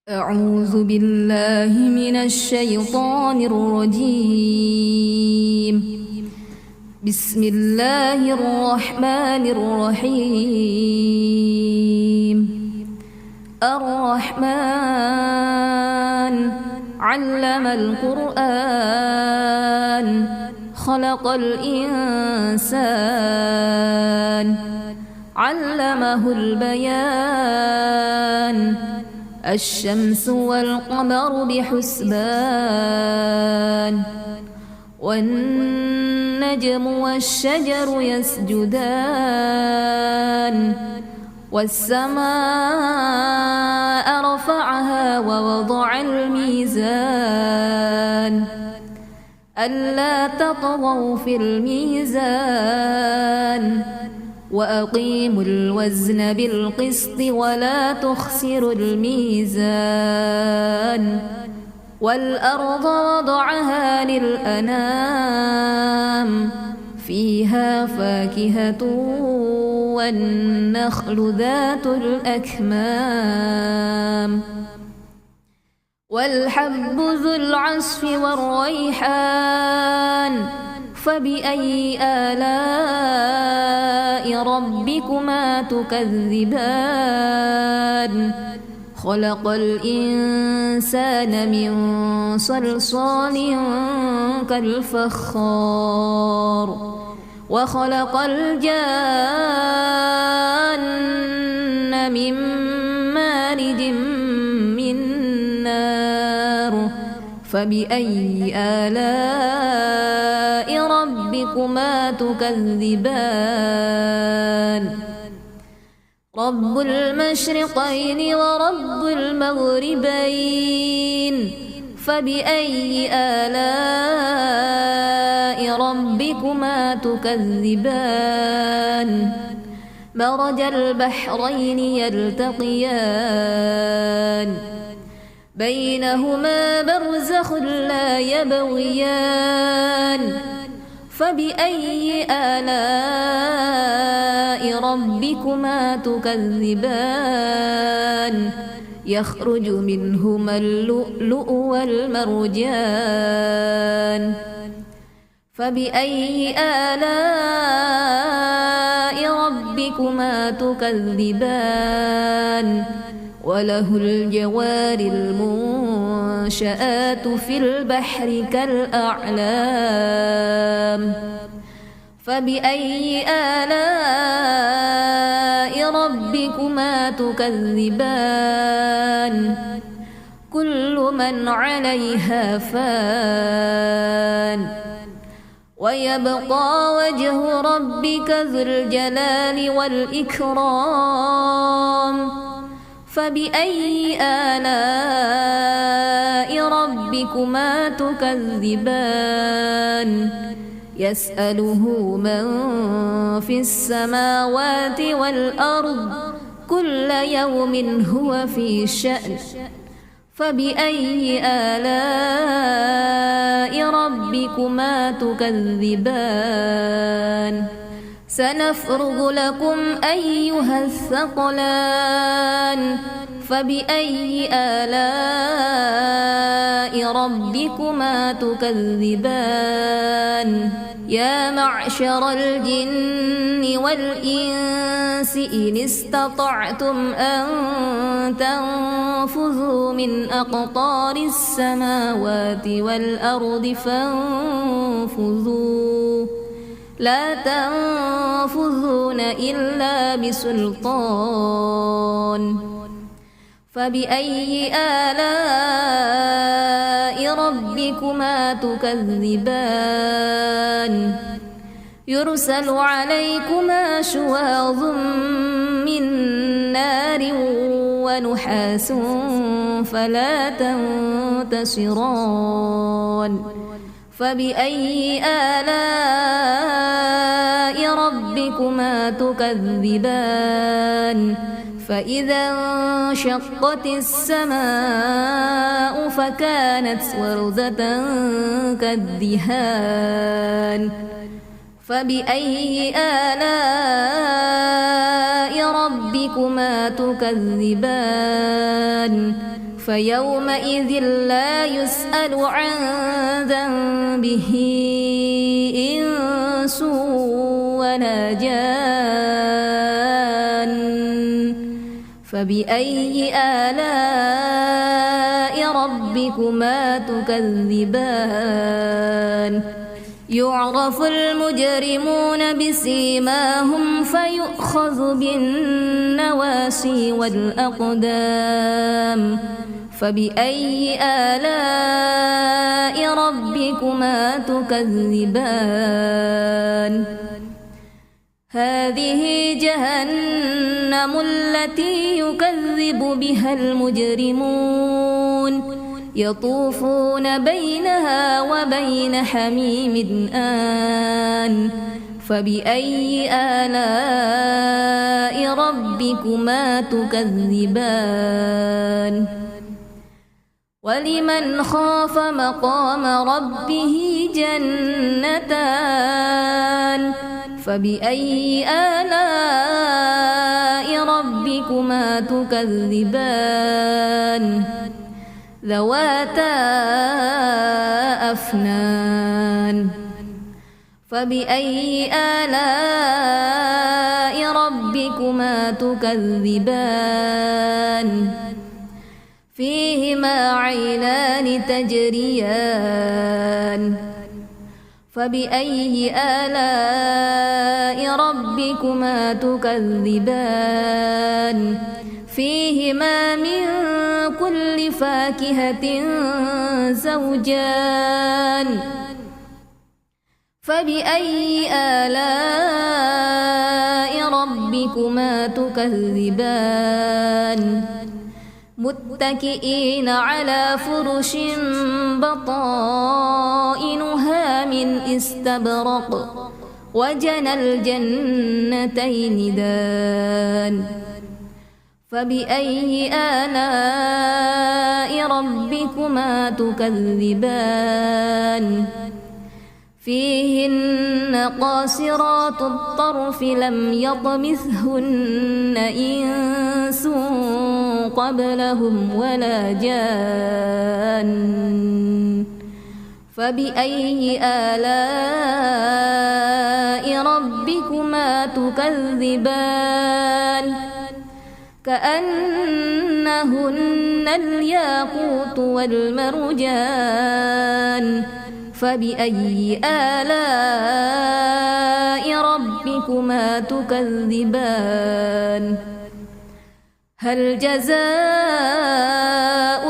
أعوذ بالله من الشيطان الرجيم. بسم الله الرحمن الرحيم. الرحمن علم القرآن خلق الإنسان علمه البيان الشمس والقمر بحسبان والنجم والشجر يسجدان والسماء رفعها ووضع الميزان ألا تطغوا في الميزان وأقيموا الوزن بالقسط ولا تخسروا الميزان والأرض وضعها للأنام فيها فاكهة والنخل ذات الأكمام والحب ذو العصف والريحان فبأي آلاء ربكما تكذبان خلق الإنسان من صلصال كالفخار وخلق الجان من مارج من نار فبأي آلاء ربكما تكذبان رب المشرقين ورب المغربين فبأي آلاء ربكما تكذبان مرج البحرين يلتقيان بينهما برزخ لا يبغيان فبأي آلاء ربكما تكذبان يخرج منهما اللؤلؤ والمرجان فبأي آلاء ربكما تكذبان وله الجوار المنشآت في البحر كالأعلام فبأي آلاء ربكما تكذبان كل من عليها فان ويبقى وجه ربك ذو الجلال والإكرام فبأي آلاء ربكما تكذبان يسأله من في السماوات والأرض كل يوم هو في شأن فبأي آلاء ربكما تكذبان سنفرغ لكم أيها الثقلان فبأي آلاء ربكما تكذبان يا معشر الجن والإنس إن استطعتم أن تنفذوا من أقطار السماوات والأرض فانفذوا لا تنفذون إلا بسلطان فبأي آلاء ربكما تكذبان يرسل عليكما شواظ من نار ونحاس فلا تنتصران فبأي آلاء ربكما تكذبان فإذا انشقت السماء فكانت وردة كالدهان فبأي آلاء ربكما تكذبان فيومئذ لا يسأل عن ذنبه إنس ولا جان فبأي آلاء ربكما تكذبان يعرف المجرمون بسيماهم فيؤخذ بالنواسي والأقدام فبأي آلاء ربكما تكذبان هذه جهنم التي يكذب بها المجرمون يطوفون بينها وبين حميم آن فبأي آلاء ربكما تكذبان ولمن خاف مقام ربه جنتان فبأي آلاء ربكما تكذبان ذواتا أفنان فبأي آلاء ربكما تكذبان فيهما عينان تجريان فبأي آلاء ربكما تكذبان فيهما من كل فاكهة زوجان فبأي آلاء ربكما تكذبان متكئين على فرش بطائنها من استبرق وجنى الجنتين دان فبأي آلاء ربكما تكذبان فيهن قاصرات الطرف لم يطمثهن إنس قبلهم ولا جان فبأي آلاء ربكما تكذبان كأنهن الياقوت والمرجان فبأي آلاء ربكما تكذبان هل جزاء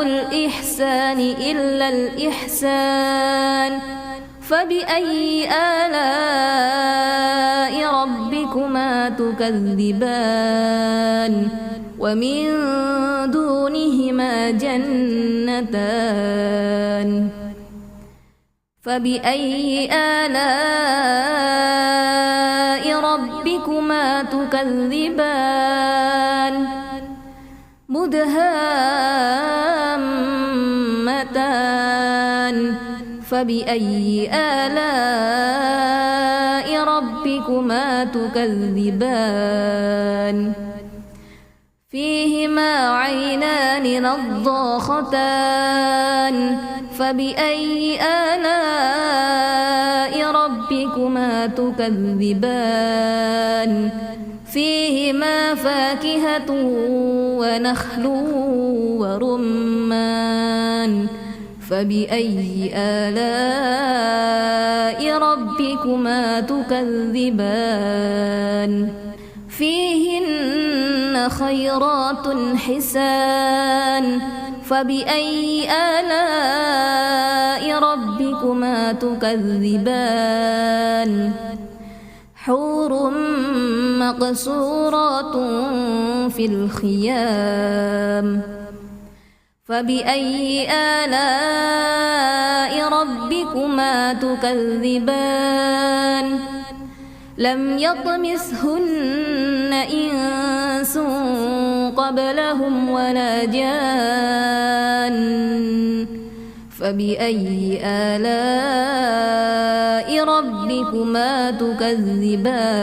الإحسان إلا الإحسان فبأي آلاء ربكما تكذبان ومن دونهما جنتان فبأي آلاء ربكما تكذبان مدهامتان فبأي آلاء ربكما تكذبان فيهما عينان نضاختان فبأي آلاء ربكما تكذبان فيهما فاكهة ونخل ورمان فبأي آلاء ربكما تكذبان فيهن خيرات حسان فبأي آلاء ربكما تكذبان حور مقصورات في الخيام فبأي آلاء ربكما تكذبان لم يطمثهن إنس قبلهم ولا جان فبأي آلاء ربكما تكذبان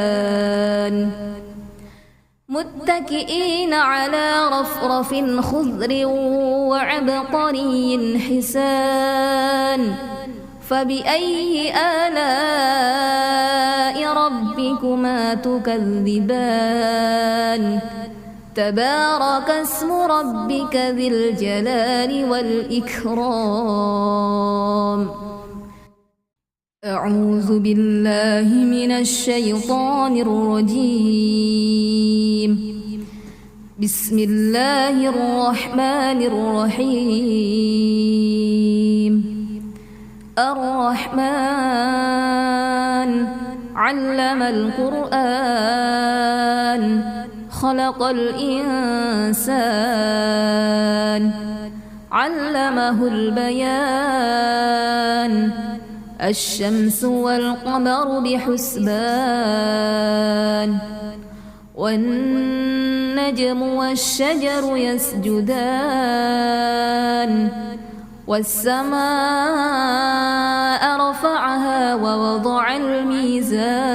متكئين على رفرف خضر وعبقري حسان فبأي آلاء ربكما تكذبان تبارك اسم ربك ذي الجلال والإكرام أعوذ بالله من الشيطان الرجيم بسم الله الرحمن الرحيم الرحمن علم القرآن خلق الإنسان علمه البيان الشمس والقمر بحسبان والنجم والشجر يسجدان والسماء رفعها ووضع الميزان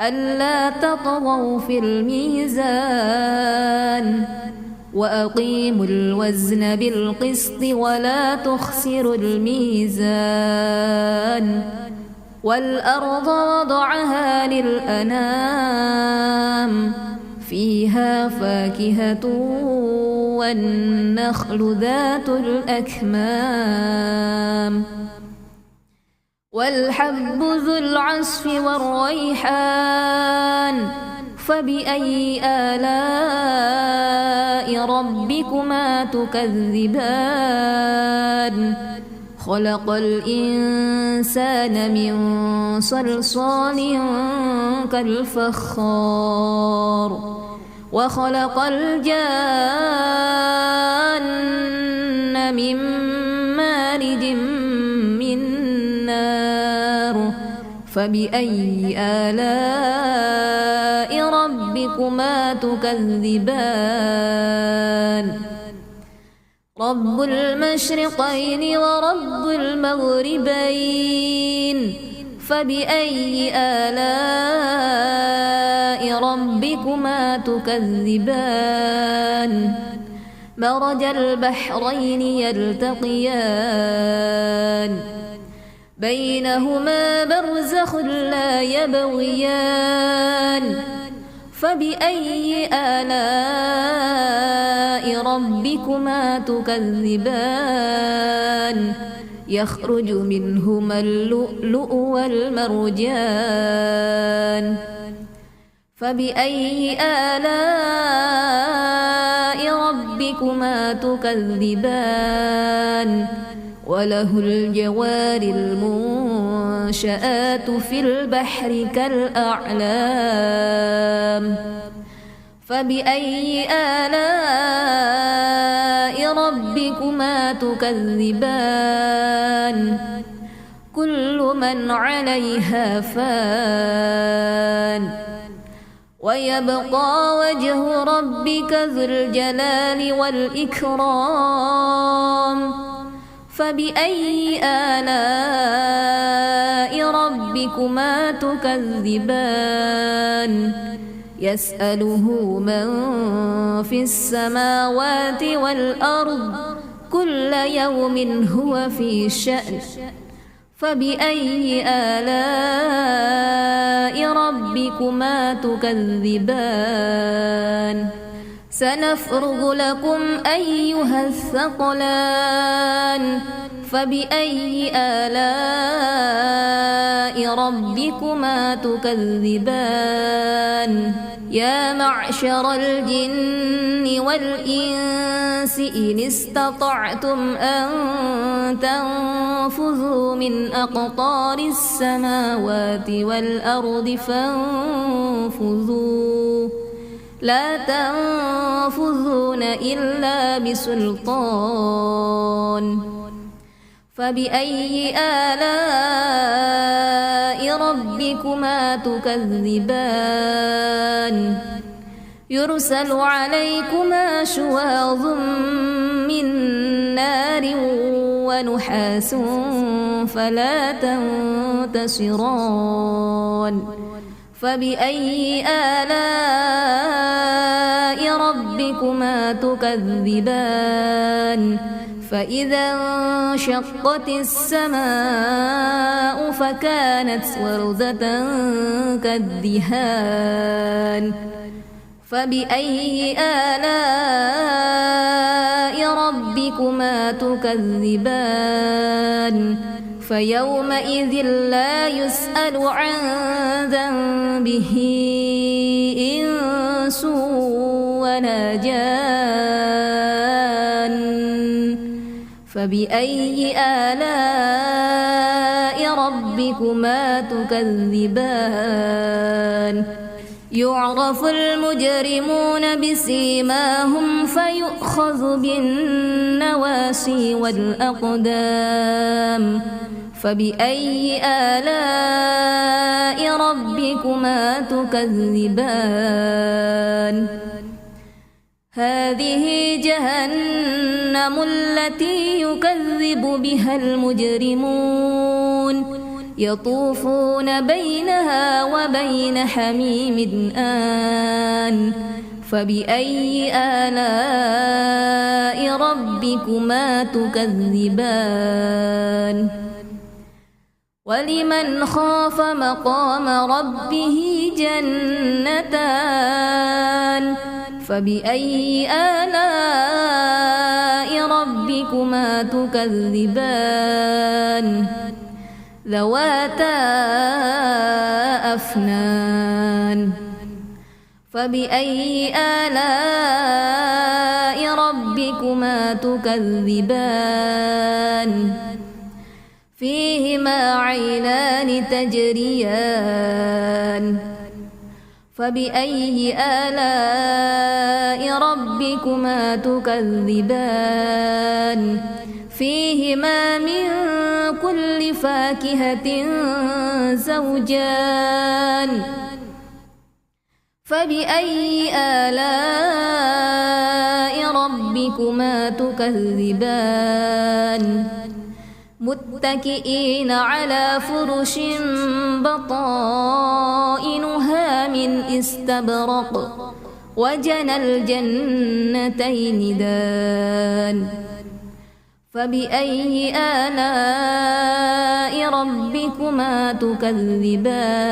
ألا تطغوا في الميزان وأقيموا الوزن بالقسط ولا تخسروا الميزان والأرض وضعها للأنام فيها فاكهة والنخل ذات الأكمام والحب ذو العصف والريحان فبأي آلاء ربكما تكذبان خلق الإنسان من صلصال كالفخار وخلق الجان من مارج من نار فبأي آلاء ربكما تكذبان رب المشرقين ورب المغربين فبأي آلاء ربكما تكذبان مرج البحرين يلتقيان بينهما برزخ لا يبغيان فبأي آلاء ربكما تكذبان يخرج منهما اللؤلؤ والمرجان فبأي آلاء ربكما تكذبان وله الجوار المنشآت في البحر كالأعلام فبأي آلاء ربكما تكذبان كل من عليها فان ويبقى وجه ربك ذو الجلال والإكرام فبأي آلاء ربكما تكذبان يسأله من في السماوات والأرض كل يوم هو في شأن فبأي آلاء ربكما تكذبان سنفرغ لكم أيها الثقلان فبأي آلاء ربكما تكذبان يا معشر الجن والإنس إن استطعتم أن تنفذوا من أقطار السماوات والأرض فانفذوا لا تنفذون إلا بسلطان فبأي آلاء ربكما تكذبان يرسل عليكما شواظ من نار ونحاس فلا تنتصران فبأي آلاء ربكما تكذبان فإذا انشقت السماء فكانت وردة كالدهان فبأي آلاء ربكما تكذبان فيومئذ لا يسأل عن ذنبه إنس ولا جان فبأي آلاء ربكما تكذبان يعرف المجرمون بسيماهم فيؤخذ بالنواسي والأقدام فبأي آلاء ربكما تكذبان هذه جهنم التي يكذب بها المجرمون يطوفون بينها وبين حميم آن فبأي آلاء ربكما تكذبان ولمن خاف مقام ربه جنتان فبأي آلاء ربكما تكذبان ذواتا أفنان فبأي آلاء ربكما تكذبان فيهما عينان تجريان فبأي آلاء ربكما تكذبان فيهما من كل فاكهة زوجان فبأي آلاء ربكما تكذبان متكئين على فرش بطائنها من استبرق وجنى الجنتين دان فبأي آلاء ربكما تكذبان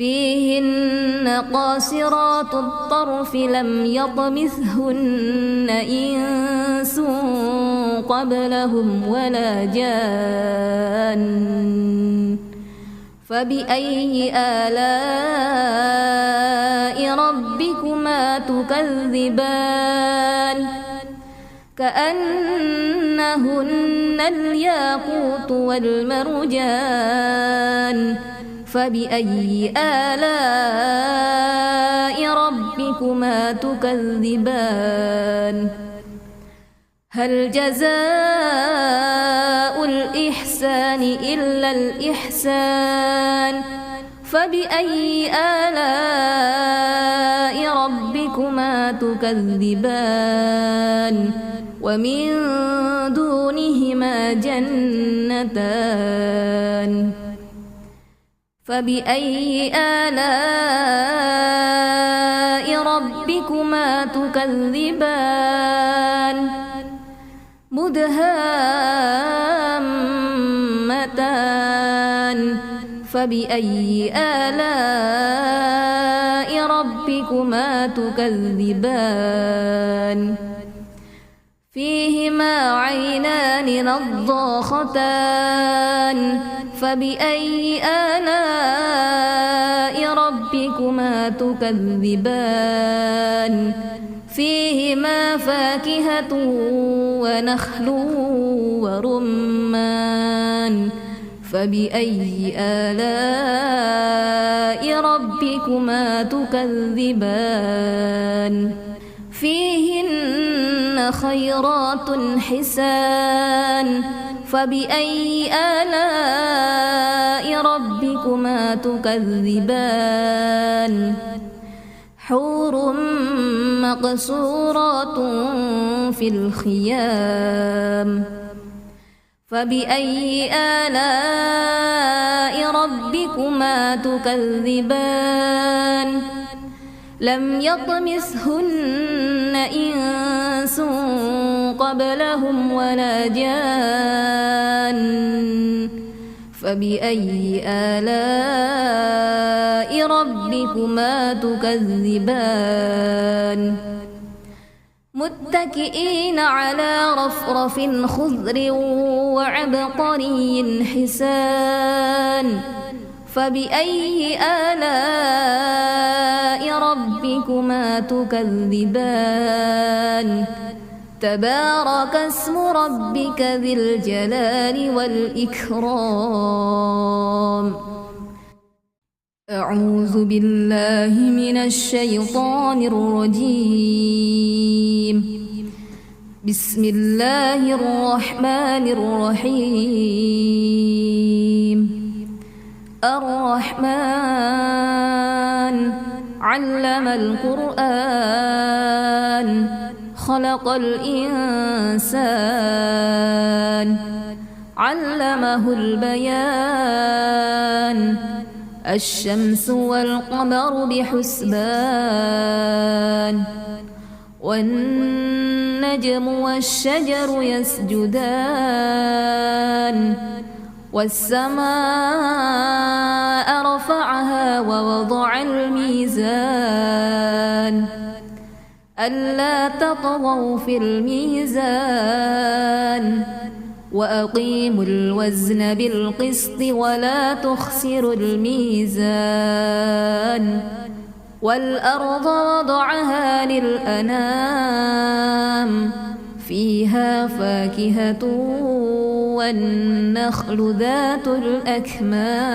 فيهن قاصرات الطرف لم يطمثهن إنس قبلهم ولا جان فبأي آلاء ربكما تكذبان كأنهن الياقوت والمرجان فبأي آلاء ربكما تكذبان هل جزاء الإحسان إلا الإحسان فبأي آلاء ربكما تكذبان ومن دونهما جنتان فبأي آلاء ربكما تكذبان مدهامتان فبأي آلاء ربكما تكذبان فيهما عينان نضاختان فبأي آلاء ربكما تكذبان فيهما فاكهة ونخل ورمان فبأي آلاء ربكما تكذبان فيهن خيرات حسان فبأي آلاء ربكما تكذبان حور مقصورات في الخيام فبأي آلاء ربكما تكذبان لم يطمثهن إنس قبلهم ولا جان فبأي آلاء ربكما تكذبان متكئين على رفرف خضر وعبقري حسان فبأي آلاء ربكما تكذبان تبارك اسم ربك ذي الجلال والإكرام أعوذ بالله من الشيطان الرجيم بسم الله الرحمن الرحيم الرحمن علم القرآن خلق الإنسان علمه البيان الشمس والقمر بحسبان والنجم والشجر يسجدان والسماء رفعها ووضع الميزان ألا تطغوا في الميزان وأقيموا الوزن بالقسط ولا تخسروا الميزان والأرض وضعها للأنام فيها فاكهة والنخل ذات الأكمام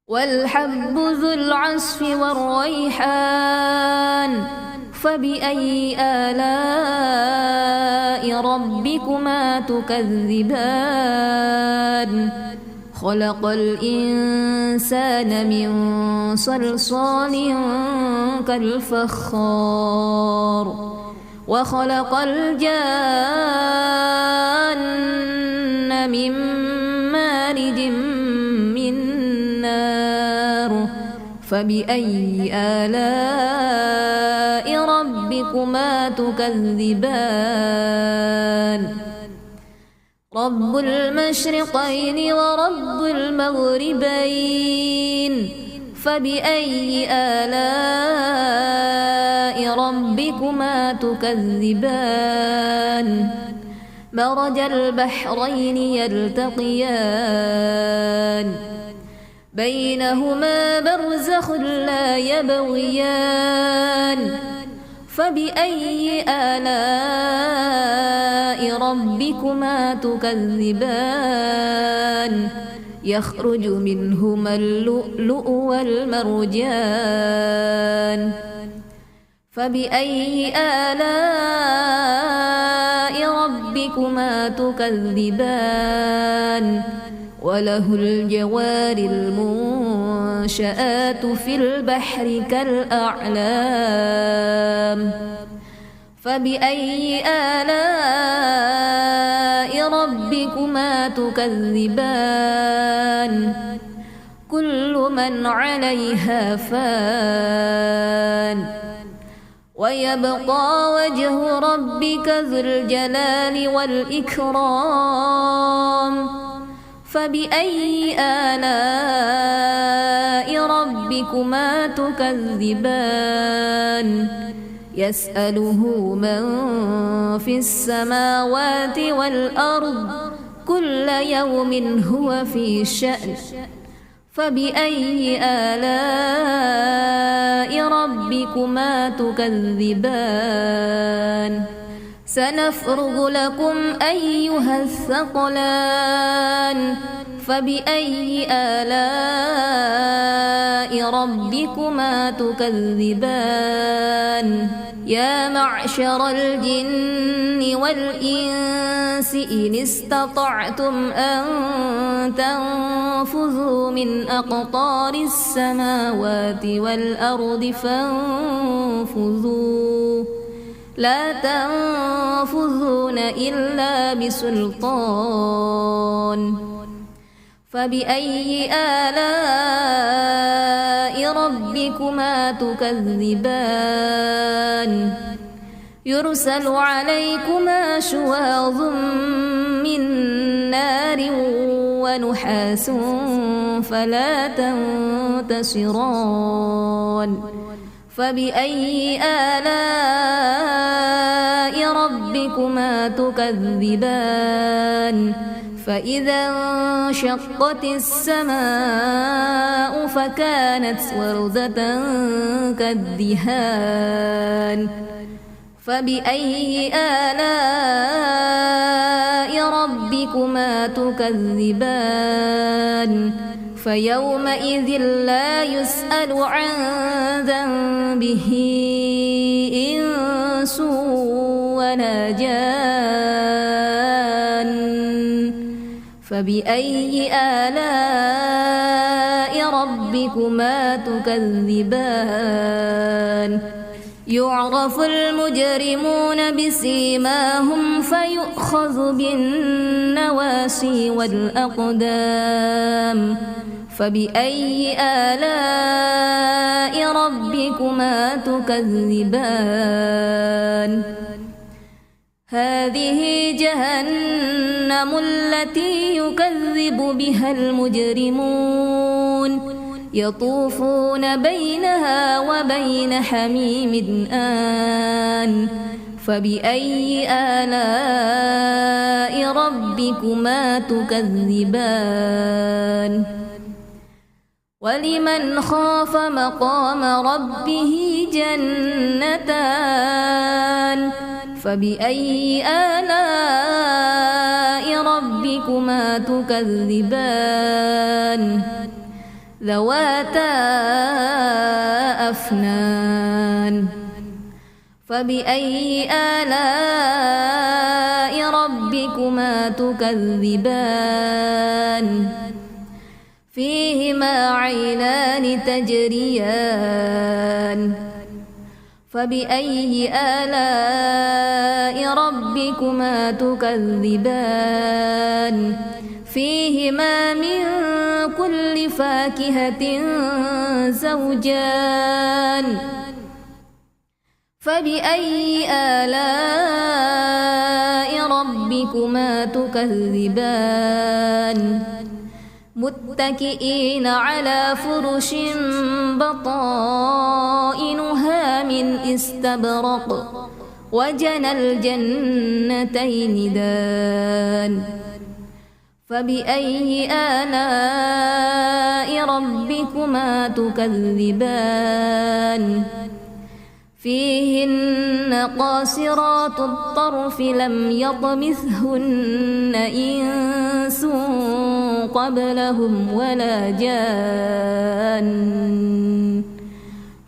والحب ذو العصف والريحان فبأي آلاء ربكما تكذبان خلق الإنسان من صلصال كالفخار وخلق الجان من مارج من نار فبأي آلاء ربكما تكذبان رب المشرقين ورب المغربين فبأي آلاء ربكما تكذبان مرج البحرين يلتقيان بينهما برزخ لا يبغيان فبأي آلاء ربكما تكذبان يخرج منهما اللؤلؤ والمرجان فبأي آلاء ربكما تكذبان وله الجوار المنشآت في البحر كالأعلام فبأي آلاء ربكما تكذبان كل من عليها فان ويبقى وجه ربك ذو الجلال والإكرام فبأي آلاء ربكما تكذبان يسأله من في السماوات والأرض كل يوم هو في شأن فبأي آلاء ربكما تكذبان سنفرغ لكم أيها الثقلان فبأي آلاء ربكما تكذبان يا معشر الجن والإنس إن استطعتم أن تنفذوا من أقطار السماوات والأرض فانفذوا لا تنفذون تنفذون إلا بسلطان فبأي آلاء ربكما تكذبان يرسل عليكما شواظ من نار ونحاس فلا تنتصران فبأي آلاء ربكما تكذبان فإذا انشقت السماء فكانت وردة كالدهان فبأي آلاء ربكما تكذبان فيومئذ لا يسأل عن ذنبه إنس ولا جان فبأي آلاء ربكما تكذبان يعرف المجرمون بسيماهم فيؤخذ بالنواسي والأقدام فبأي آلاء ربكما تكذبان هذه جهنم التي يكذب بها المجرمون يطوفون بينها وبين حميم آن فبأي آلاء ربكما تكذبان ولمن خاف مقام ربه جنتان فبأي آلاء ربكما تكذبان ذواتا أفنان فبأي آلاء ربكما تكذبان فيهما عينان تجريان فبأي آلاء ربكما تكذبان فيهما من كل فاكهة زوجان فبأي آلاء ربكما تكذبان متكئين على فرش بطائنها من استبرق وجنى الجنتين دان فبأي آلاء ربكما تكذبان فيهن قاصرات الطرف لم يطمثهن إنس قبلهم ولا جان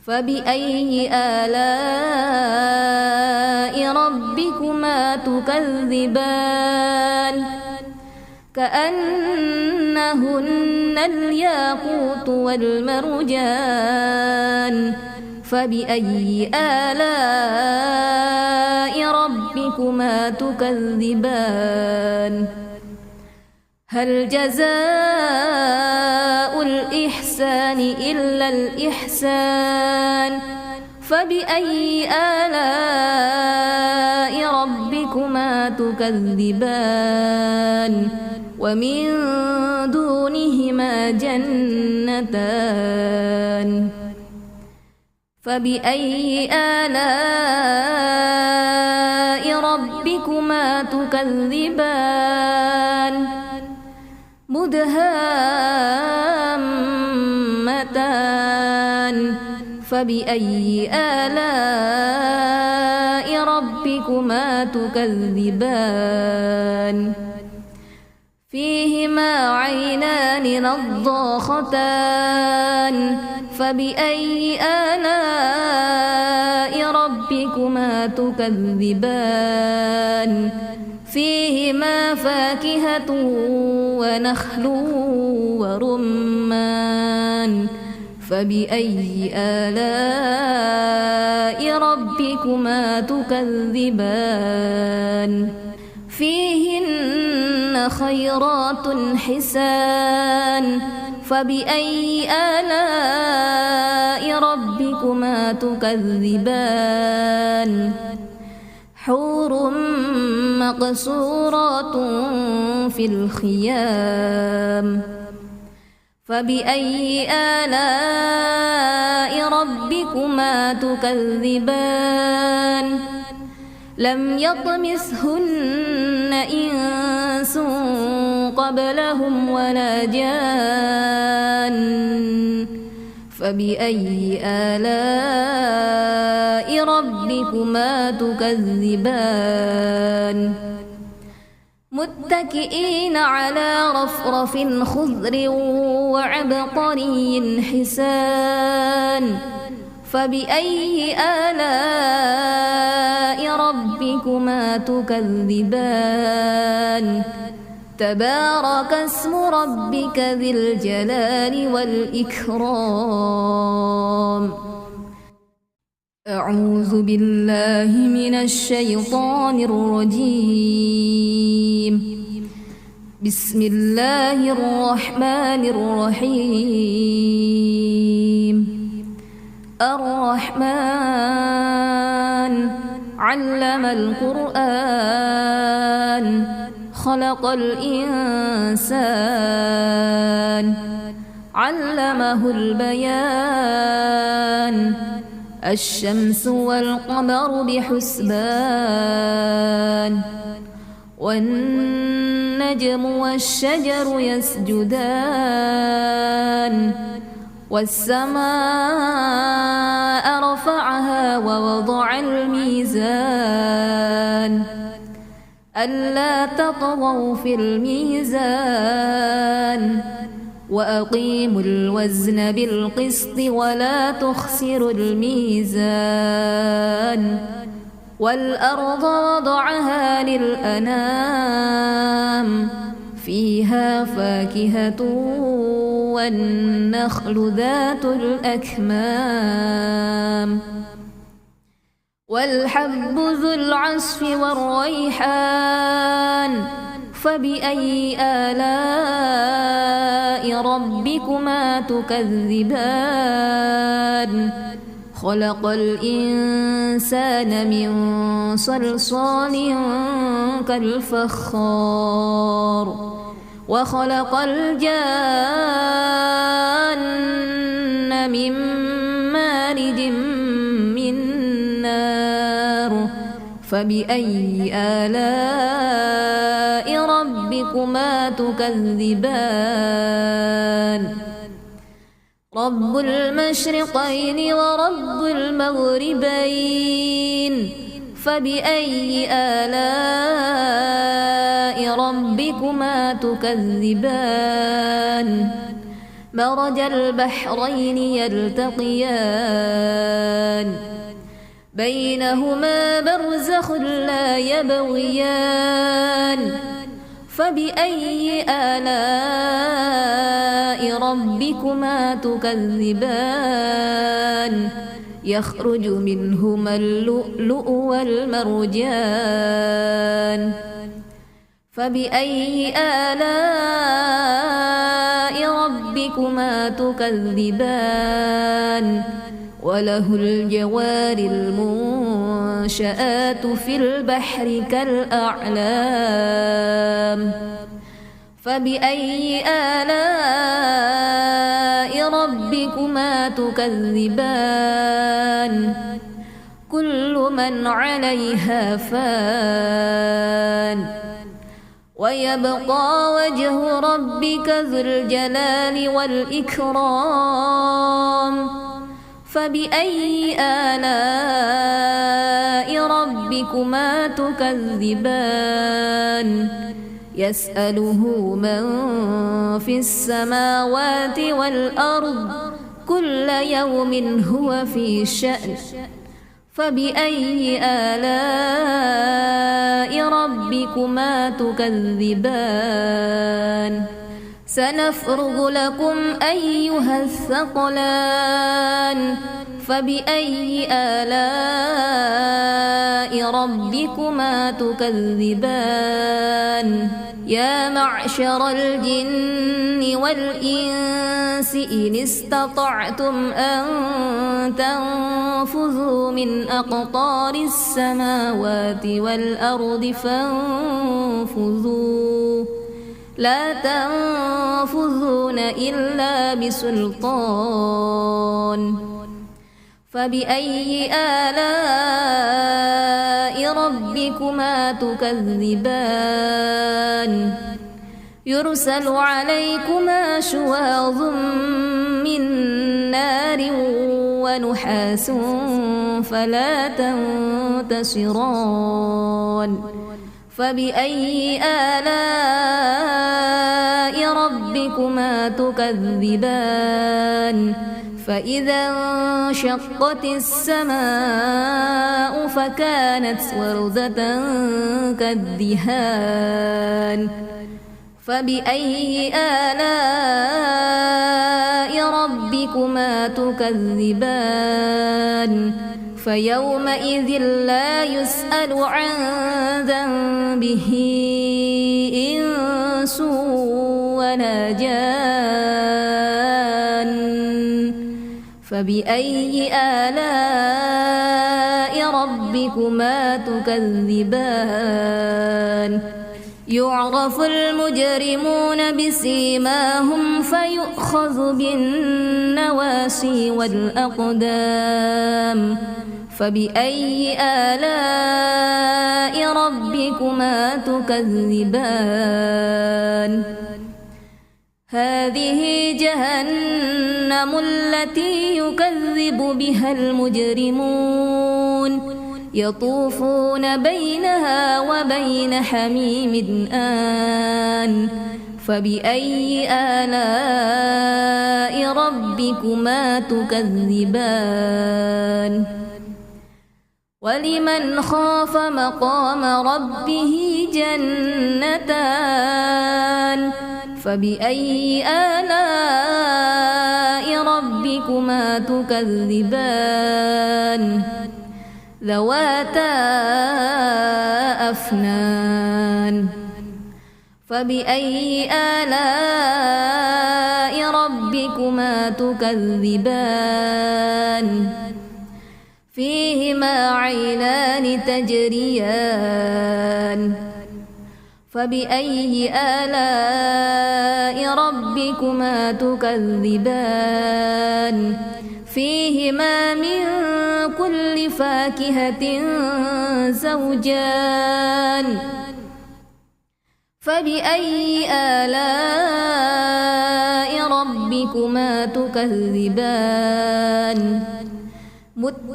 فبأي آلاء ربكما تكذبان كأنهن الياقوت والمرجان فبأي آلاء ربكما تكذبان هل جزاء الإحسان إلا الإحسان فبأي آلاء ربكما تكذبان ومن دونهما جنتان فبأي آلاء ربكما تكذبان مدهامتان فبأي آلاء ربكما تكذبان فيهما عينان نضاختان فبأي آلاء ربكما تكذبان فيهما فاكهة ونخل ورمان فبأي آلاء ربكما تكذبان فيهن خيرات حسان فبأي آلاء ربكما تكذبان حور مقصورات في الخيام فبأي آلاء ربكما تكذبان لم يطمثهن إنس قبلهم ولا جان فبأي آلاء ربكما تكذبان متكئين على رفرف خضر وعبقري حسان فبأي آلاء ربكما تكذبان تبارك اسم ربك ذي الجلال والإكرام أعوذ بالله من الشيطان الرجيم بسم الله الرحمن الرحيم الرحمن علم القرآن خلق الإنسان علمه البيان الشمس والقمر بحسبان والنجم والشجر يسجدان والسماء رفعها ووضع الميزان ألا تطغوا في الميزان وأقيموا الوزن بالقسط ولا تخسروا الميزان والأرض وضعها للأنام فيها فاكهة والنخل ذات الأكمام والحب ذو العصف والريحان فبأي آلاء ربكما تكذبان خلق الإنسان من صلصال كالفخار وخلق الجان من مارج من نار فبأي آلاء ربكما تكذبان رب المشرقين ورب المغربين فبأي آلاء ربكما تكذبان مرج البحرين يلتقيان بينهما برزخ لا يبغيان فبأي آلاء ربكما تكذبان يخرج منهما اللؤلؤ والمرجان فبأي آلاء ربكما تكذبان وله الجوار المنشآت في البحر كالأعلام فبأي آلاء ربكما تكذبان كل من عليها فان ويبقى وجه ربك ذو الجلال والإكرام فبأي آلاء ربكما تكذبان يسأله من في السماوات والأرض كل يوم هو في شأن فبأي آلاء ربكما تكذبان سنفرغ لكم أيها الثقلان فبأي آلاء ربكما تكذبان يا معشر الجن والإنس إن استطعتم أن تنفذوا من أقطار السماوات والأرض فانفذوا لا تنفذون إلا بسلطان فبأي آلاء ربكما تكذبان يرسل عليكما شواظ من نار ونحاس فلا تنتصران فبأي آلاء ربكما تكذبان فإذا انشقت السماء فكانت وردة كالدهان فبأي آلاء ربكما تكذبان فيومئذ لا يسأل عن ذنبه إنس ولا جان فبأي آلاء ربكما تكذبان يعرف المجرمون بسيماهم فيؤخذ بالنواسي والأقدام فبأي آلاء ربكما تكذبان هذه جهنم التي يكذب بها المجرمون يطوفون بينها وبين حميم آن فبأي آلاء ربكما تكذبان ولمن خاف مقام ربه جنتان فبأي آلاء ربكما تكذبان ذواتا أفنان فبأي آلاء ربكما تكذبان فيهما عينان تجريان فبأي آلاء ربكما تكذبان فيهما من كل فاكهة زوجان فبأي آلاء ربكما تكذبان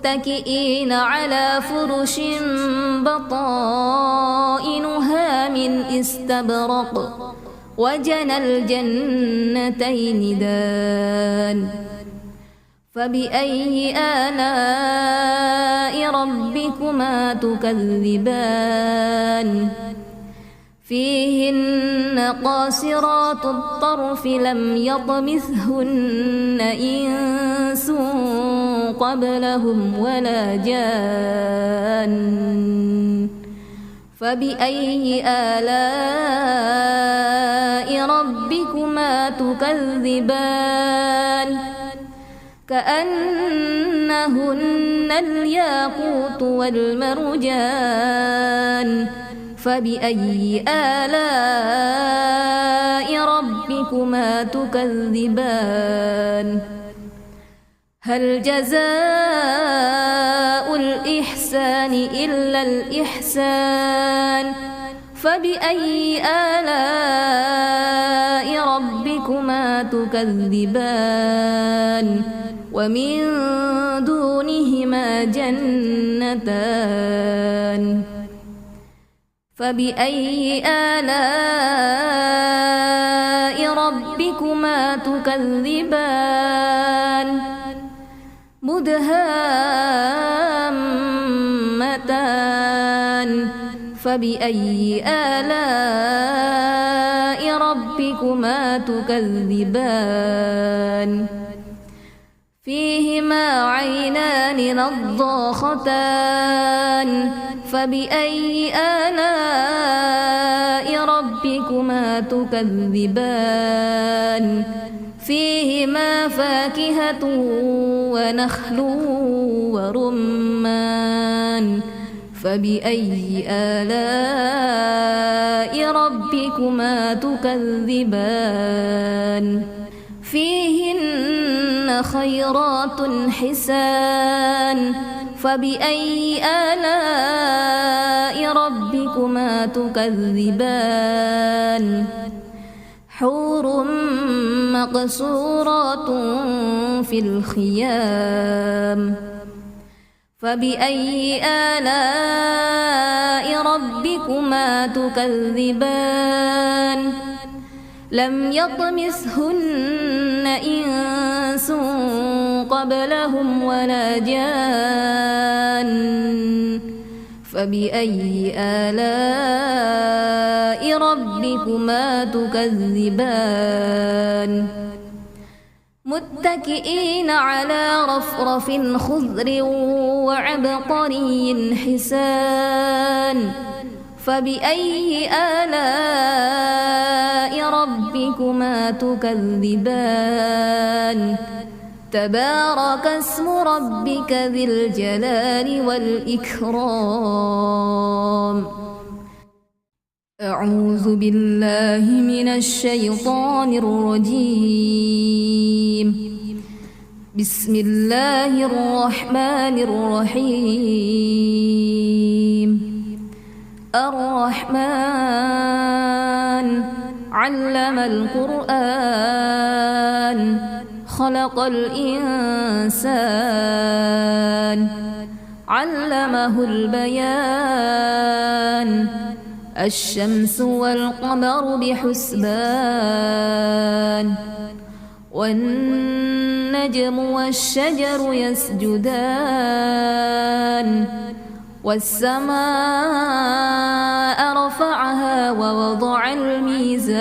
متكئين على فرش بطائنها من استبرق وجنى الجنتين دان فبأي آلاء ربكما تكذبان فيهن قاصرات الطرف لم يطمثهن إنس قبلهم ولا جان فبأي آلاء ربكما تكذبان كأنهن الياقوت والمرجان فبأي آلاء ربكما تكذبان هل جزاء الإحسان إلا الإحسان فبأي آلاء ربكما تكذبان ومن دونهما جنتان فبأي آلاء ربكما تكذبان مدهامتان فبأي آلاء ربكما تكذبان فيهما عينان نضاختان فبأي آلاء ربكما تكذبان فيهما فاكهة ونخل ورمان فبأي آلاء ربكما تكذبان فيهن خيرات حسان فبأي آلاء ربكما تكذبان حور مقصورات في الخيام فبأي آلاء ربكما تكذبان لم يطمثهن إنس قبلهم ولا جان فبأي آلاء ربكما تكذبان متكئين على رفرف خضر وعبقري حسان فبأي آلاء ربكما تكذبان تبارك اسم ربك ذي الجلال والإكرام أعوذ بالله من الشيطان الرجيم بسم الله الرحمن الرحيم الرحمن علم القرآن خلق الإنسان علمه البيان الشمس والقمر بحسبان والنجم والشجر يسجدان والسماء رفعها ووضع الميزان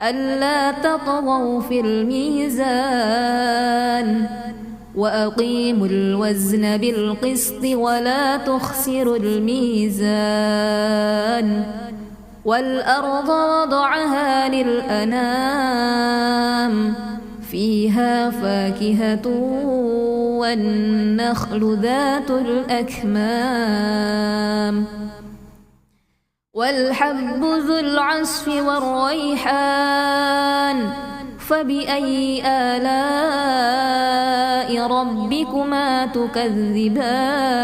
ألا تطغوا في الميزان وأقيموا الوزن بالقسط ولا تخسروا الميزان والأرض وضعها للأنام فيها فاكهة والنخل ذات الأكمام والحب ذو العصف والريحان فبأي آلاء ربكما تكذبان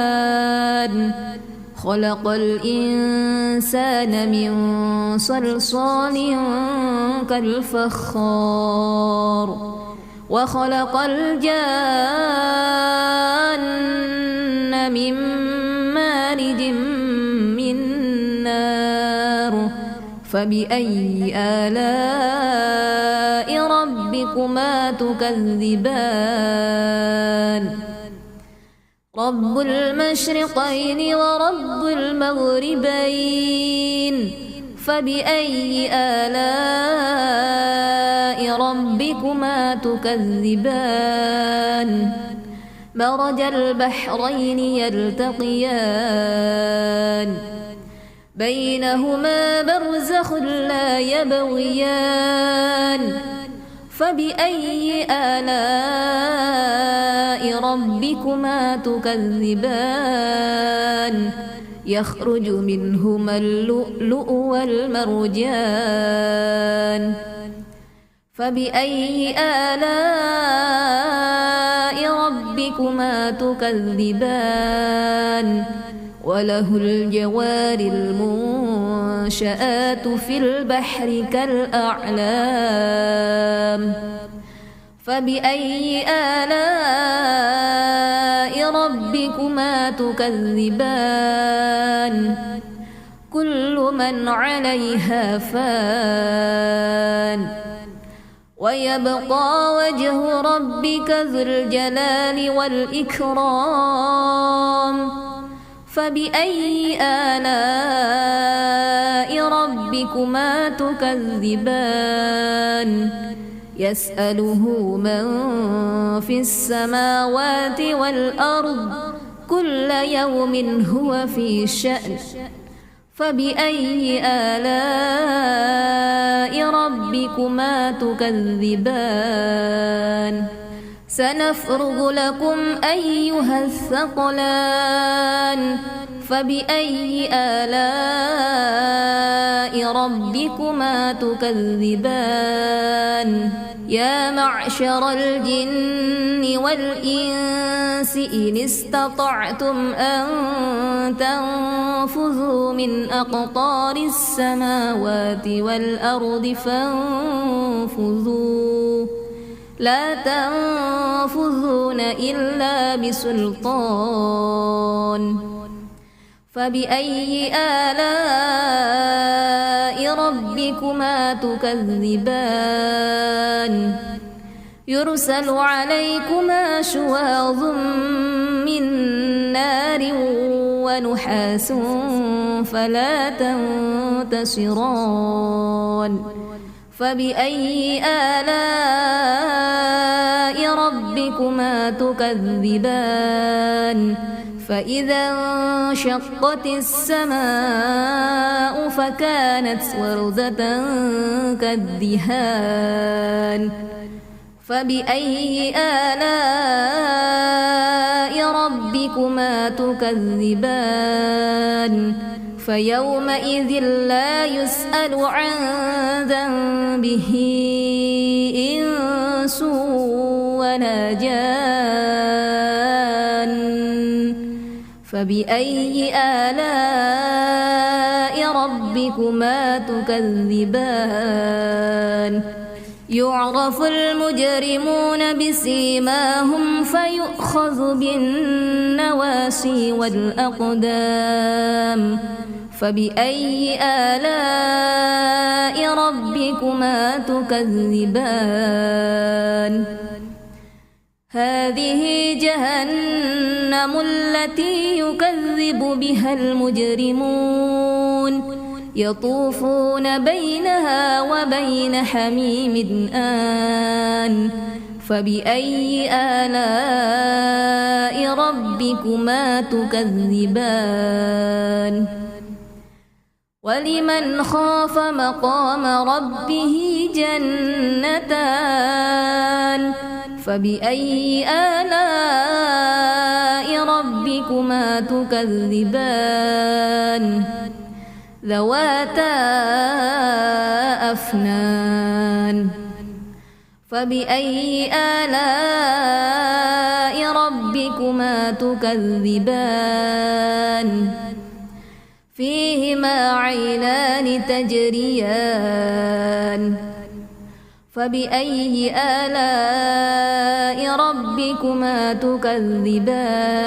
خلق الإنسان من صلصال كالفخار وخلق الجان من مارج من نار فبأي آلاء ربكما تكذبان رب المشرقين ورب المغربين فبأي آلاء ربكما تكذبان مرج البحرين يلتقيان بينهما برزخ لا يبغيان فبأي آلاء ربكما تكذبان يخرج منهما اللؤلؤ والمرجان فبأي آلاء ربكما تكذبان وله الجوار المنشآت في البحر كالأعلام فبأي آلاء ربكما تكذبان كل من عليها فان ويبقى وجه ربك ذو الجلال والإكرام فبأي آلاء ربكما تكذبان يسأله من في السماوات والأرض كل يوم هو في شأن فبأي آلاء ربكما تكذبان سنفرغ لكم أيها الثقلان فبأي آلاء ربكما تكذبان يا معشر الجن والإنس إن استطعتم أن تنفذوا من أقطار السماوات والأرض فانفذوا لا تنفذون إلا بسلطان فبأي آلاء ربكما تكذبان يرسل عليكما شواظ من نار ونحاس فلا تنتصران فبأي آلاء ربكما تكذبان فإذا انشقت السماء فكانت وردة كالدهان فبأي آلاء ربكما تكذبان فيومئذ لا يسأل عن ذنبه إنس ولا جان فبأي آلاء ربكما تكذبان يعرف المجرمون بسيماهم فيؤخذ بالنواسي والأقدام فبأي آلاء ربكما تكذبان هذه جهنم التي يكذب بها المجرمون يطوفون بينها وبين حميم آن فبأي آلاء ربكما تكذبان ولمن خاف مقام ربه جنتان فبأي آلاء ربكما تكذبان ذواتا أفنان فبأي آلاء ربكما تكذبان فيهما عينان تجريان فبأي آلاء ربكما تكذبان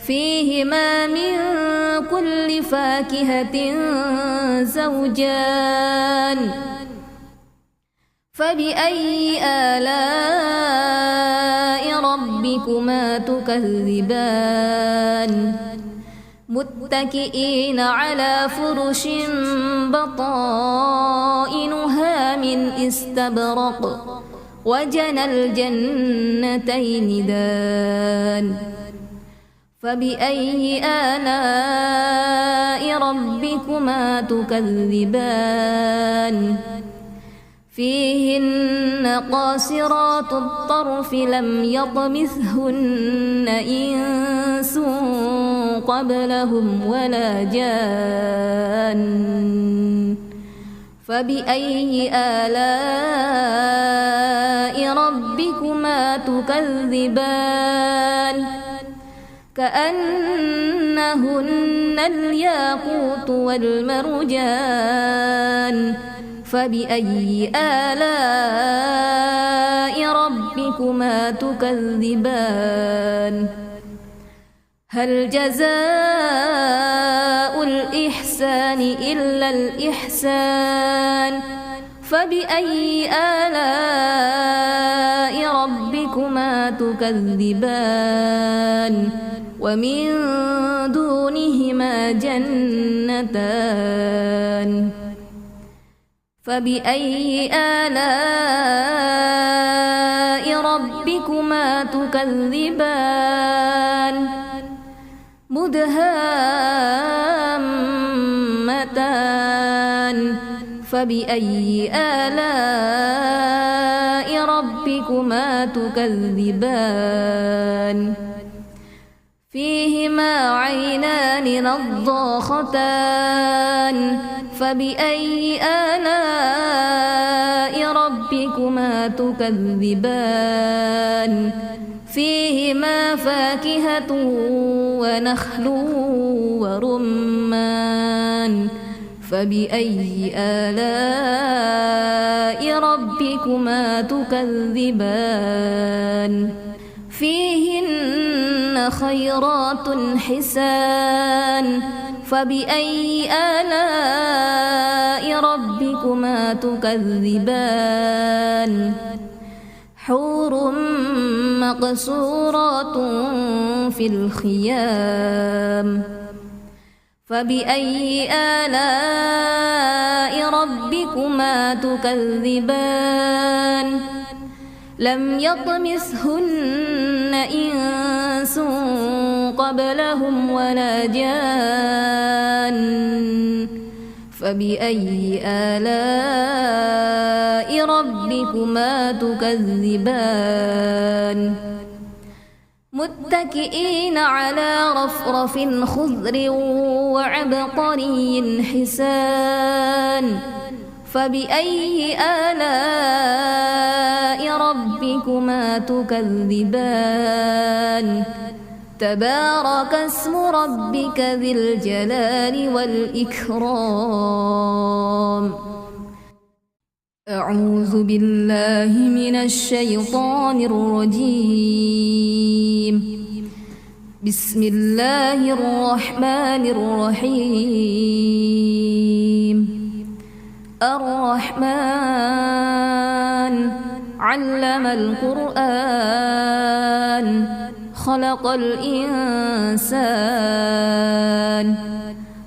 فيهما من كل فاكهة زوجان فبأي آلاء ربكما تكذبان متكئين على فرش بطائنها من استبرق وجنى الجنتين دان فبأي آلاء ربكما تكذبان فيهن قاصرات الطرف لم يطمثهن إنس قبلهم ولا جان فبأي آلاء ربكما تكذبان كأنهن الياقوت والمرجان فبأي آلاء ربكما تكذبان هل جزاء الإحسان إلا الإحسان فبأي آلاء ربكما تكذبان ومن جنتان فبأي آلاء ربكما تكذبان مدهامتان فبأي آلاء ربكما تكذبان فيهما عينان نضاختان فبأي آلاء ربكما تكذبان فيهما فاكهة ونخل ورمان فبأي آلاء ربكما تكذبان فيهن خيرات حسان فبأي آلاء ربكما تكذبان حور مقصورات في الخيام فبأي آلاء ربكما تكذبان لم يطمثهن إنس قبلهم ولا جان فبأي آلاء ربكما تكذبان متكئين على رفرف خضر وعبقري حسان فبأي آلاء ربكما تكذبان تبارك اسم ربك ذي الجلال والإكرام أعوذ بالله من الشيطان الرجيم بسم الله الرحمن الرحيم الرحمن علم القرآن خلق الإنسان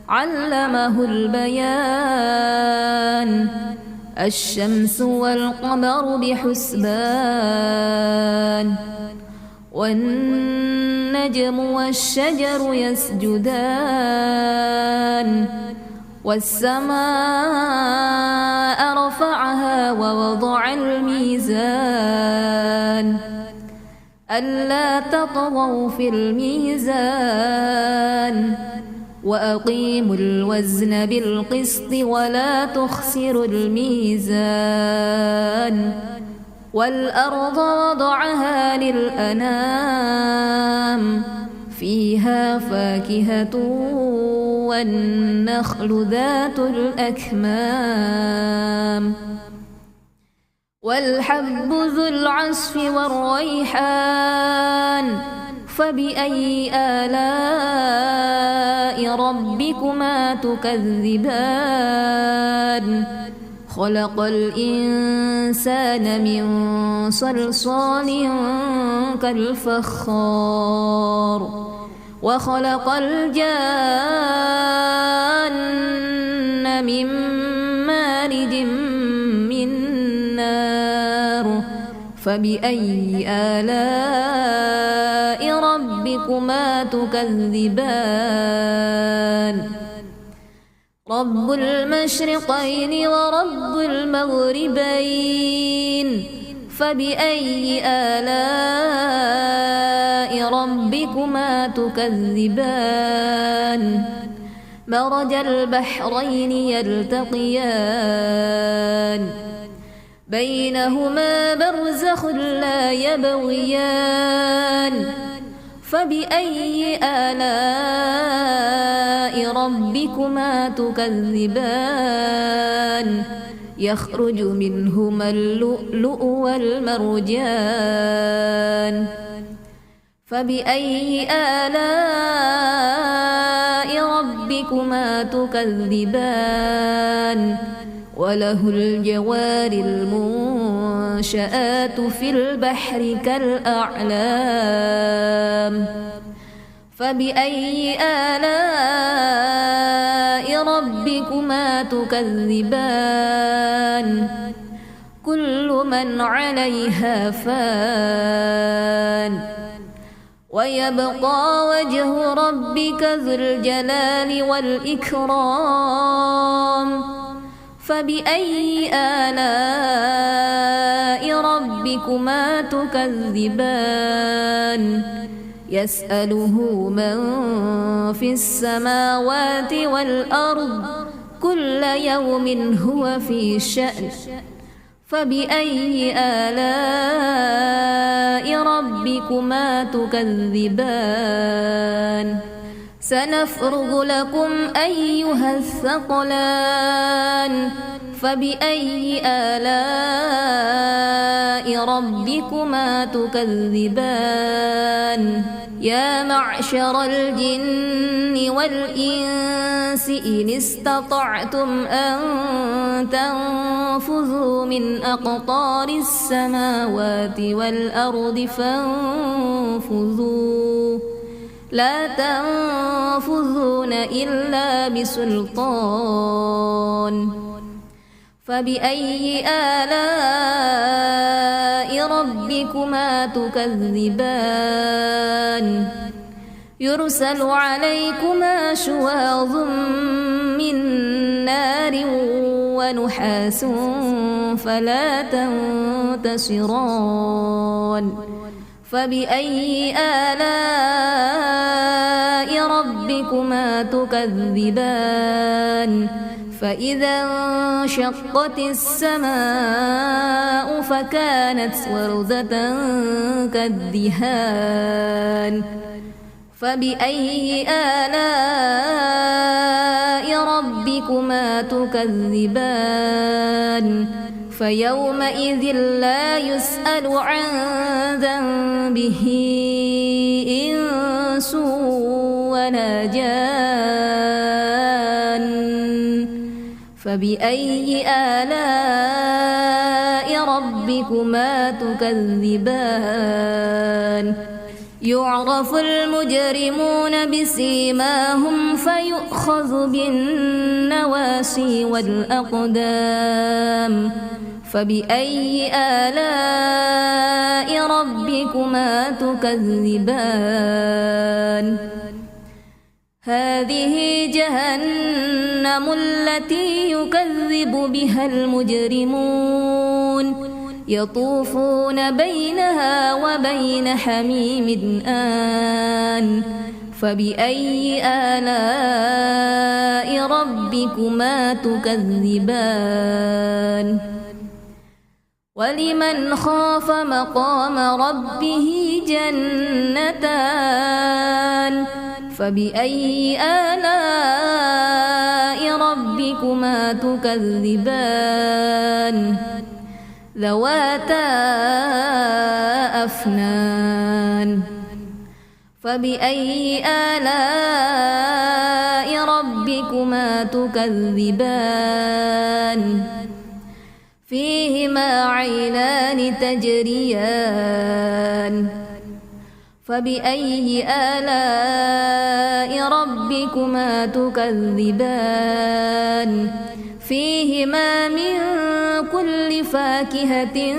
علمه البيان الشمس والقمر بحسبان والنجم والشجر يسجدان والسماء رفعها ووضع الميزان ألا تطغوا في الميزان وأقيموا الوزن بالقسط ولا تخسروا الميزان والأرض وضعها للأنام فيها فاكهة والنخل ذات الأكمام والحب ذو العصف والريحان فبأي آلاء ربكما تكذبان خلق الإنسان من صلصال كالفخار وخلق الجان من مارج من نار فبأي آلاء ربكما تكذبان رب المشرقين ورب المغربين فبأي آلاء ربكما تكذبان مرج البحرين يلتقيان بينهما برزخ لا يبغيان فبأي آلاء ربكما تكذبان يخرج منهما اللؤلؤ والمرجان فبأي آلاء ربكما تكذبان وله الجوار المنشآت في البحر كالأعلام فبأي آلاء ربكما تكذبان كل من عليها فان ويبقى وجه ربك ذو الجلال والإكرام فبأي آلاء ربكما تكذبان يسأله من في السماوات والأرض كل يوم هو في شأن فبأي آلاء ربكما تكذبان سنفرغ لكم أيها الثقلان فبأي آلاء ربكما تكذبان يا معشر الجن والإنس إن استطعتم أن تنفذوا من أقطار السماوات والأرض فانفذوا لا تنفذون إلا بسلطان فبأي آلاء ربكما تكذبان يرسل عليكما شواظ من نار ونحاس فلا تنتصران فبأي آلاء ربكما تكذبان فإذا انشقت السماء فكانت وردة كالدهان فبأي آلاء ربكما تكذبان فيومئذ لا يسأل عن ذنبه إنس ولا جان فبأي آلاء ربكما تكذبان يعرف المجرمون بسيماهم فيؤخذ بالنواسي والأقدام فبأي آلاء ربكما تكذبان هذه جهنم التي يكذب بها المجرمون يطوفون بينها وبين حميم آن فبأي آلاء ربكما تكذبان ولمن خاف مقام ربه جنتان فبأي آلاء ربكما تكذبان ذواتا أفنان فبأي آلاء ربكما تكذبان فيهما عينان تجريان فبأي آلاء ربكما تكذبان فيهما من كل فاكهة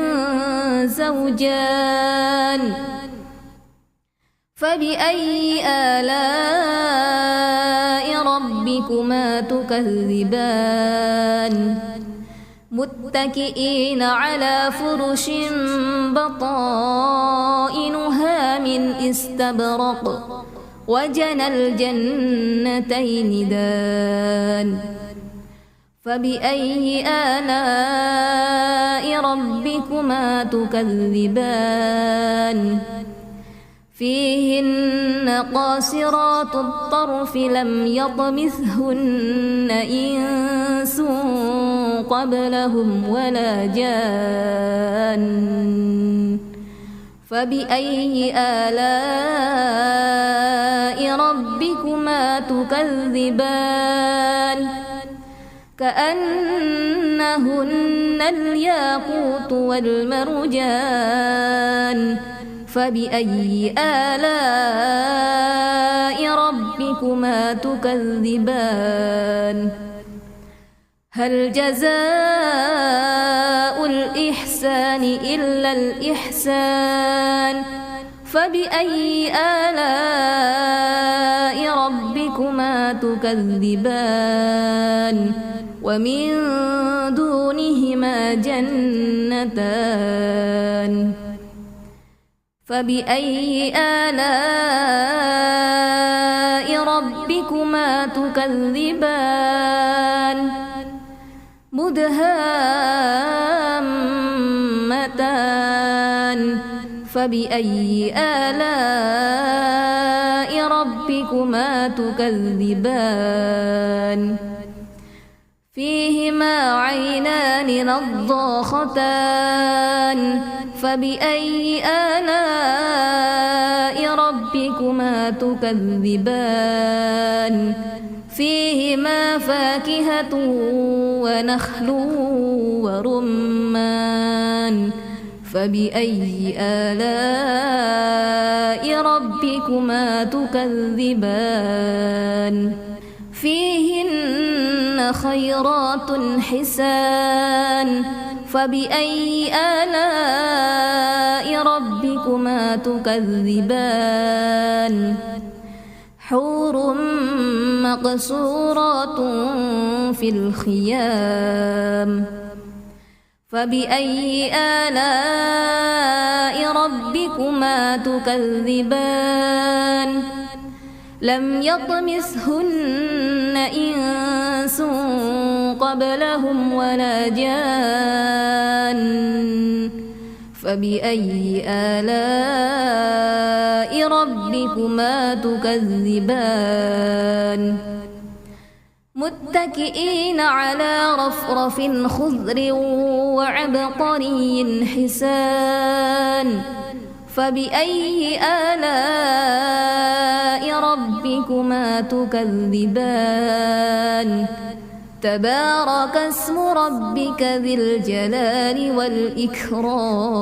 زوجان فبأي آلاء ربكما تكذبان متكئين على فرش بطائنها من استبرق وجنى الجنتين دان فبأي آلاء ربكما تكذبان فيهن قاصرات الطرف لم يطمثهن إنس قبلهم ولا جان فبأي آلاء ربكما تكذبان كأنهن الياقوت والمرجان فبأي آلاء ربكما تكذبان هل جزاء الإحسان إلا الإحسان فبأي آلاء ربكما تكذبان ومن دونهما جنتان فبأي آلاء ربكما تكذبان مدهامتان فبأي آلاء ربكما تكذبان فيهما عينان نضاختان فبأي آلاء ربكما تكذبان فيهما فاكهة ونخل ورمان فبأي آلاء ربكما تكذبان فيهن خيرات حسان فبأي آلاء ربكما تكذبان حور مقصورات في الخيام فبأي آلاء ربكما تكذبان لم يطمثهن إنس قبلهم ولا جان فبأي آلاء ربكما تكذبان متكئين على رفرف خضر وعبقري حسان فبأي آلاء ربكما تكذبان تبارك اسم ربك ذي الجلال والإكرام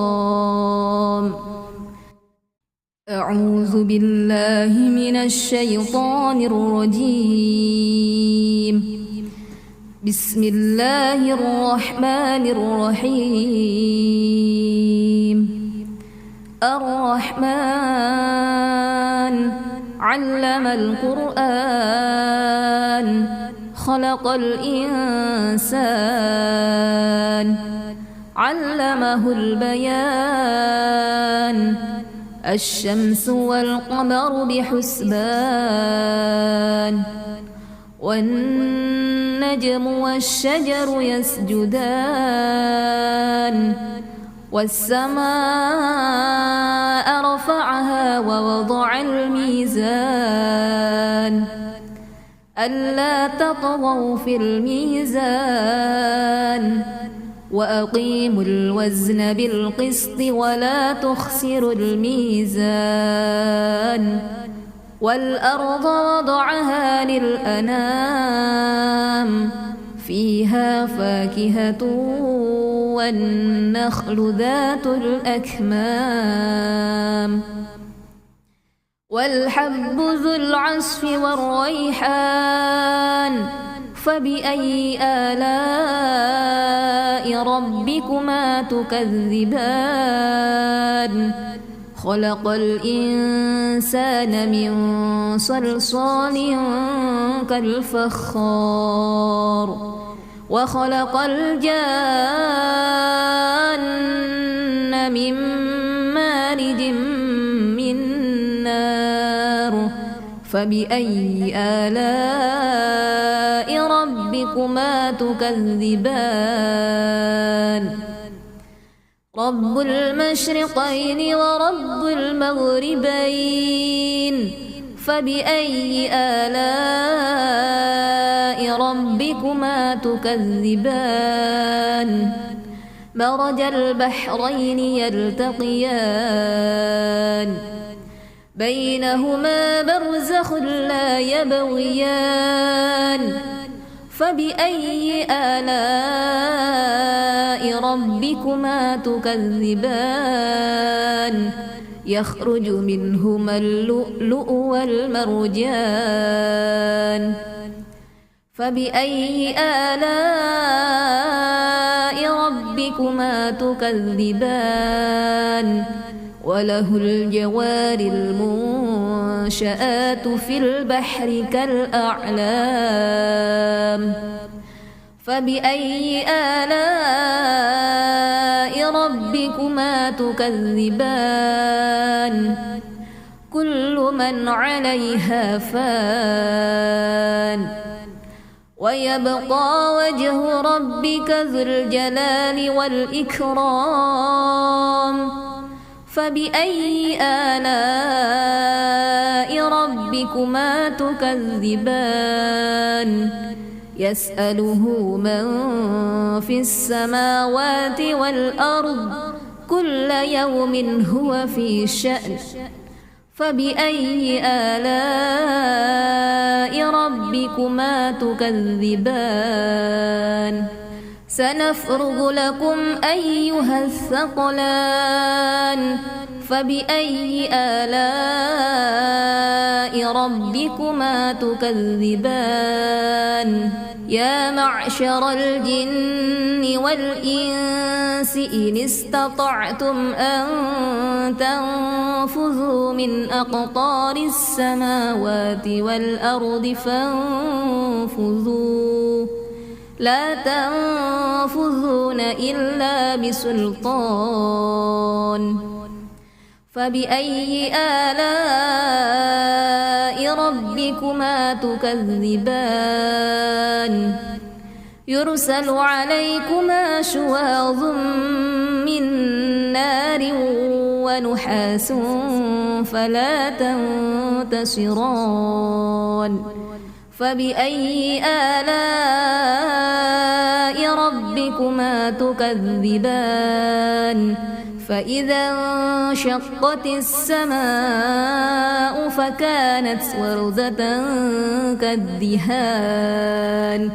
أعوذ بالله من الشيطان الرجيم بسم الله الرحمن الرحيم الرحمن علم القرآن خلق الإنسان علمه البيان الشمس والقمر بحسبان والنجم والشجر يسجدان والسماء رفعها ووضع الميزان ألا تطغوا في الميزان وأقيموا الوزن بالقسط ولا تخسروا الميزان والأرض وضعها للأنام فيها فاكهة والنخل ذات الأكمام والحب ذو العصف والريحان فبأي آلاء ربكما تكذبان خلق الإنسان من صلصال كالفخار وخلق الجان من مارج من نار فبأي آلاء ربكما تكذبان رب المشرقين ورب المغربين فبأي آلاء ربكما تكذبان مرج البحرين يلتقيان بينهما برزخ لا يبغيان فبأي آلاء ربكما تكذبان يخرج منهما اللؤلؤ والمرجان فبأي آلاء ربكما تكذبان وله الجوار المنشآت في البحر كالأعلام فبأي آلاء ربكما تكذبان كل من عليها فان ويبقى وجه ربك ذو الجلال والإكرام فبأي آلاء ربكما تكذبان يسأله من في السماوات والأرض كل يوم هو في شأن فبأي آلاء ربكما تكذبان سنفرغ لكم أيها الثقلان فبأي آلاء ربكما تكذبان يا معشر الجن والإنس إن استطعتم أن تنفذوا من أقطار السماوات والأرض فانفذوا لا تنفذون إلا بسلطان فبأي آلاء ربكما تكذبان يرسل عليكما شواظ من نار ونحاس فلا تنتصران فبأي آلاء ربكما تكذبان فإذا انشقت السماء فكانت وردة كالدهان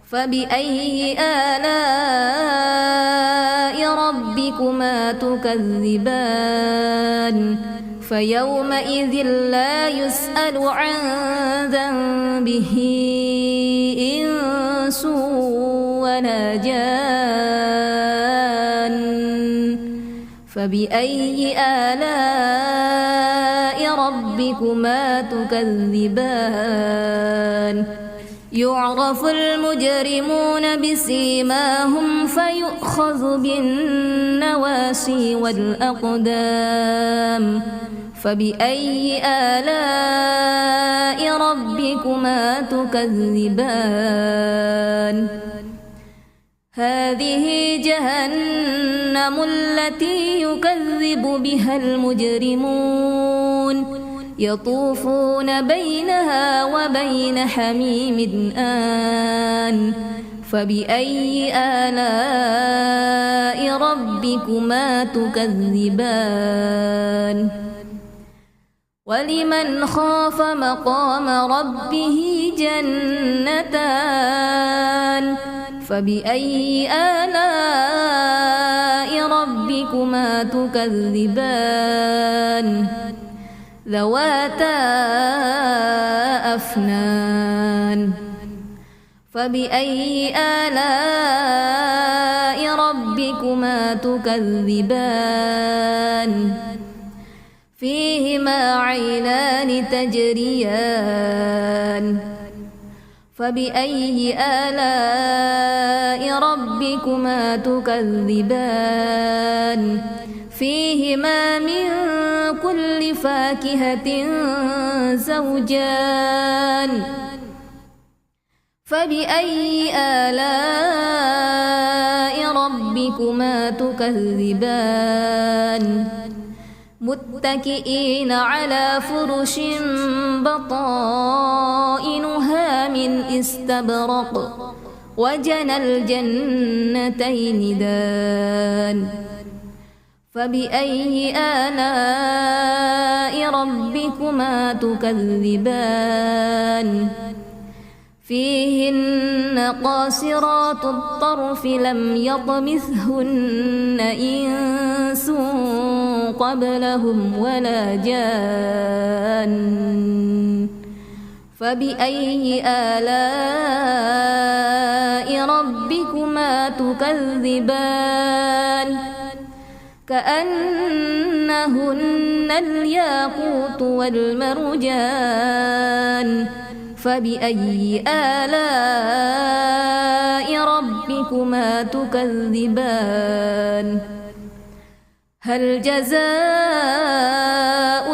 فبأي آلاء ربكما تكذبان فيومئذ لا يسأل عن ذنبه إنس ولا جان فبأي آلاء ربكما تكذبان يعرف المجرمون بسيماهم فيؤخذ بالنواسي والأقدام فبأي آلاء ربكما تكذبان هذه جهنم التي يكذب بها المجرمون يطوفون بينها وبين حميم آن فبأي آلاء ربكما تكذبان ولمن خاف مقام ربه جنتان فبأي آلاء ربكما تكذبان ذواتا أفنان فبأي آلاء ربكما تكذبان فيهما عينان تجريان فبأي آلاء ربكما تكذبان فيهما من كل فاكهة زوجان فبأي آلاء ربكما تكذبان متكئين على فرش بطائنها من استبرق وجنى الجنتين دان فبأي آلاء ربكما تكذبان فيهن قاصرات الطرف لم يطمثهن إنس قبلهم ولا جان فبأي آلاء ربكما تكذبان كأنهن الياقوت والمرجان فبأي آلاء ربكما تكذبان هل جزاء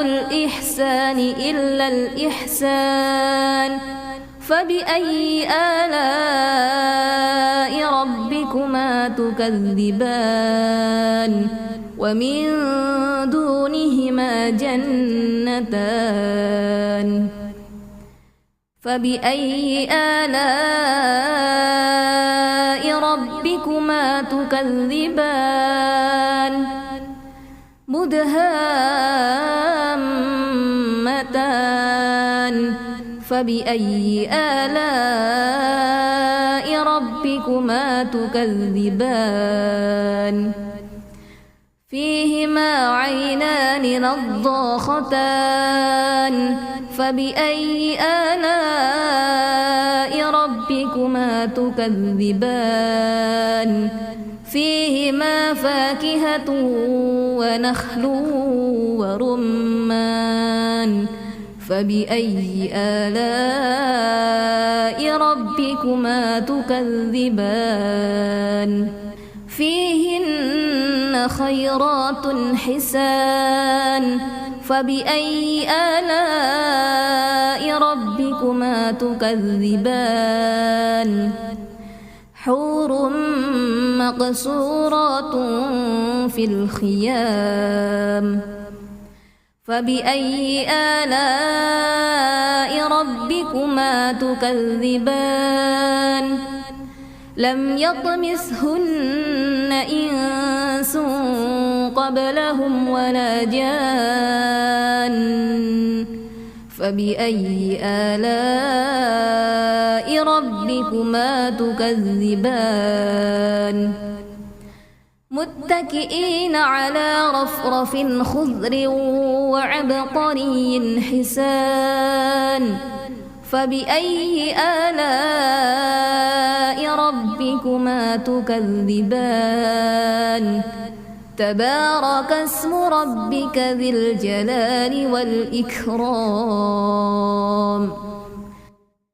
الإحسان إلا الإحسان فبأي آلاء ربكما تكذبان ومن دونهما جنتان فبأي آلاء ربكما تكذبان مدهامتان فبأي آلاء ربكما تكذبان فيهما عينان نضاختان فبأي آلاء ربكما تكذبان فيهما فاكهة ونخل ورمان فبأي آلاء ربكما تكذبان فيهن خيرات حسان فبأي آلاء ربكما تكذبان حور مقصورات في الخيام فبأي آلاء ربكما تكذبان لم يطمثهن إنس قبلهم ولا جان فبأي آلاء ربكما تكذبان متكئين على رفرف خضر وعبقري حسان فبأي آلاء ربكما تكذبان تبارك اسم ربك ذي الجلال والإكرام